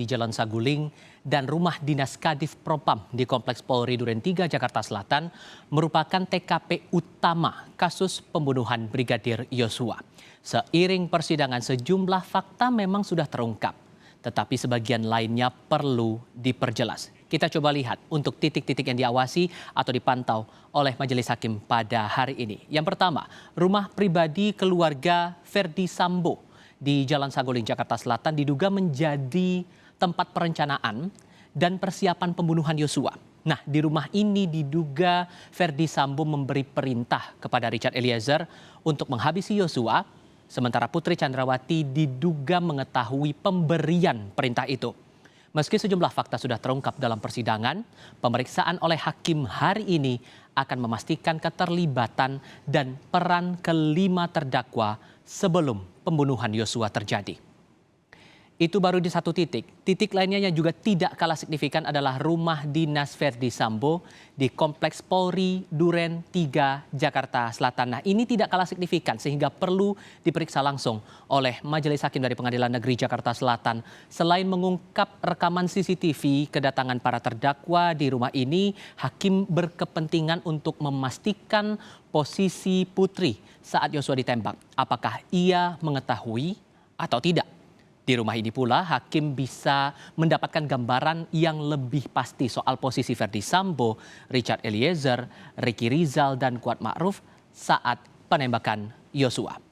Di Jalan Saguling dan rumah dinas Kadif Propam di Kompleks Polri Duren 3 Jakarta Selatan merupakan TKP utama kasus pembunuhan Brigadir Yosua. Seiring persidangan sejumlah fakta memang sudah terungkap, tetapi sebagian lainnya perlu diperjelas. Kita coba lihat untuk titik-titik yang diawasi atau dipantau oleh Majelis Hakim pada hari ini. Yang pertama, rumah pribadi keluarga Ferdi Sambo di Jalan Saguling, Jakarta Selatan diduga menjadi tempat perencanaan dan persiapan pembunuhan Yosua. Nah, di rumah ini diduga Ferdi Sambo memberi perintah kepada Richard Eliezer untuk menghabisi Yosua, sementara Putri Chandrawati diduga mengetahui pemberian perintah itu. Meski sejumlah fakta sudah terungkap dalam persidangan, pemeriksaan oleh hakim hari ini akan memastikan keterlibatan dan peran kelima terdakwa sebelum pembunuhan Yosua terjadi. Itu baru di satu titik. Titik lainnya yang juga tidak kalah signifikan adalah rumah dinas Ferdi Sambo di Kompleks Polri Duren 3 Jakarta Selatan. Nah, ini tidak kalah signifikan sehingga perlu diperiksa langsung oleh Majelis Hakim dari Pengadilan Negeri Jakarta Selatan. Selain mengungkap rekaman CCTV kedatangan para terdakwa di rumah ini, hakim berkepentingan untuk memastikan posisi Putri saat Yosua ditembak. Apakah ia mengetahui atau tidak? Di rumah ini pula, hakim bisa mendapatkan gambaran yang lebih pasti soal posisi Ferdi Sambo, Richard Eliezer, Ricky Rizal, dan Kuat Ma'ruf saat penembakan Yosua.